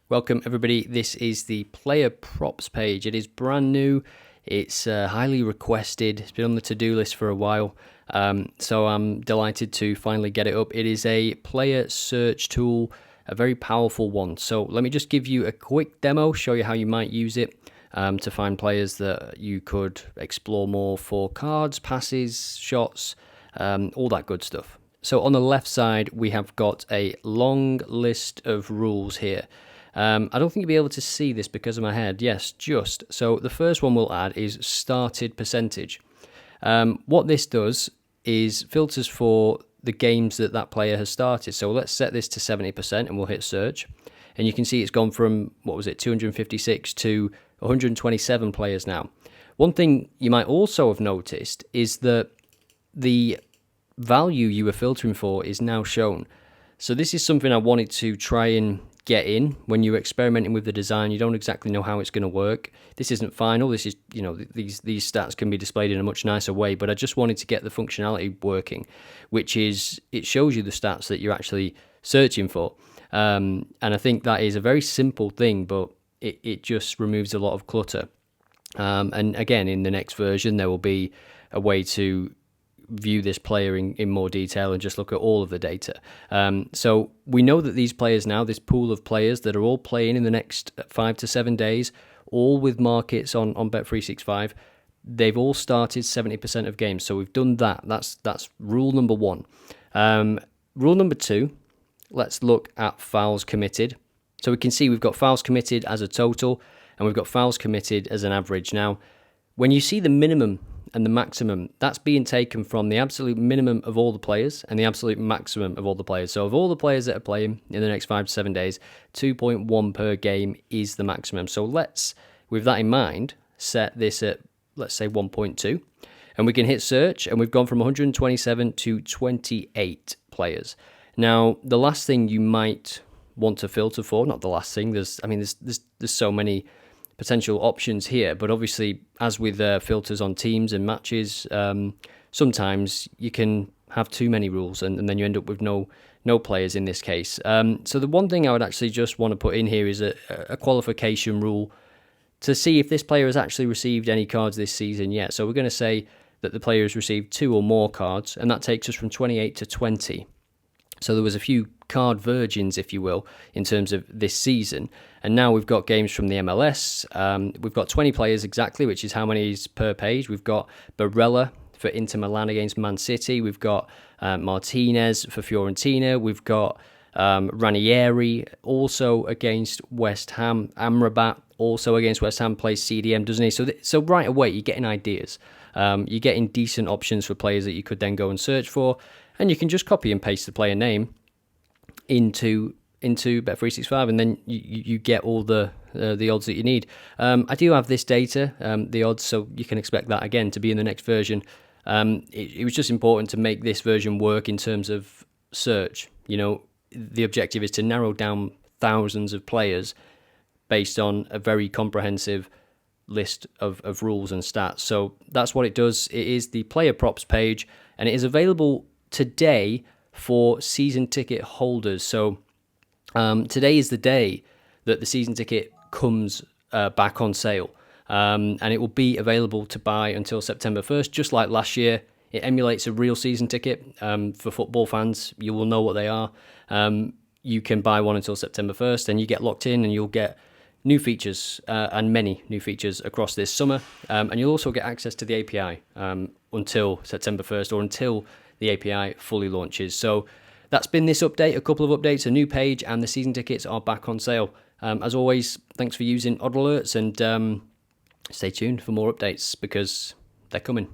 Welcome everybody, this is the player props page. It is brand new, it's highly requested, it's been on the to-do list for a while, so I'm delighted to finally get it up. It is a player search tool, a very powerful one. So let me just give you a quick demo, show you how you might use it to find players that you could explore more for cards, passes, shots, all that good stuff. So on the left side we have got a long list of rules here. I don't think you'll be able to see this because of my head. Yes, just. So the first one we'll add is started percentage. What this does is filters for the games that player has started. So let's set this to 70% and we'll hit search. And you can see it's gone from, 256 to 127 players now. One thing you might also have noticed is that the value you were filtering for is now shown. So this is something I wanted to try and get in when you're experimenting with the design. You don't exactly know how it's going to work. This isn't final. This is, these stats can be displayed in a much nicer way, but I just wanted to get the functionality working, which is it shows you the stats that you're actually searching for. And I think that is a very simple thing, but it just removes a lot of clutter. And again, in the next version, there will be a way to view this player in more detail and just look at all of the data. So we know that these players now, this pool of players that are all playing in the next 5 to 7 days, all with markets on Bet365, they've all started 70% of games. So we've done that. That's rule number one. Rule number two, let's look at fouls committed. So we can see we've got fouls committed as a total and we've got fouls committed as an average. Now, when you see the minimum and the maximum, that's being taken from the absolute minimum of all the players and the absolute maximum of all the players. So of all the players that are playing in the next 5 to 7 days, 2.1 per game is the maximum. So let's, with that in mind, set this at, let's say 1.2, and we can hit search, and we've gone from 127 to 28 players. Now, the last thing you might want to filter for, not the last thing, there's so many potential options here, but obviously as with filters on teams and matches, sometimes you can have too many rules and then you end up with no players in this case. So the one thing I would actually just want to put in here is a qualification rule to see if this player has actually received any cards this season yet. So we're going to say that the player has received 2 or more cards, and that takes us from 28 to 20. So there was a few card virgins, if you will, in terms of this season. And now we've got games from the MLS. We've got 20 players exactly, which is how many is per page. We've got Barella for Inter Milan against Man City. We've got Martinez for Fiorentina. We've got Ranieri also against West Ham. Amrabat also against West Ham, plays CDM, doesn't he? So right away, you're getting ideas. You're getting decent options for players that you could then go and search for. And you can just copy and paste the player name into Bet365, and then you get all the odds that you need. I do have this data, the odds, so you can expect that again to be in the next version. It was just important to make this version work in terms of search. The objective is to narrow down thousands of players based on a very comprehensive list of rules and stats. So that's what it does. It is the player props page, and it is available today for season ticket holders. So today is the day that the season ticket comes back on sale, and it will be available to buy until September 1st, just like last year. It emulates a real season ticket. For football fans, you will know what they are. You can buy one until September 1st, and you get locked in, and you'll get new features and many new features across this summer, and you'll also get access to the API until September 1st, or until the API fully launches. So that's been this update, a couple of updates, a new page, and the season tickets are back on sale. As always, thanks for using OddAlerts, and stay tuned for more updates because they're coming.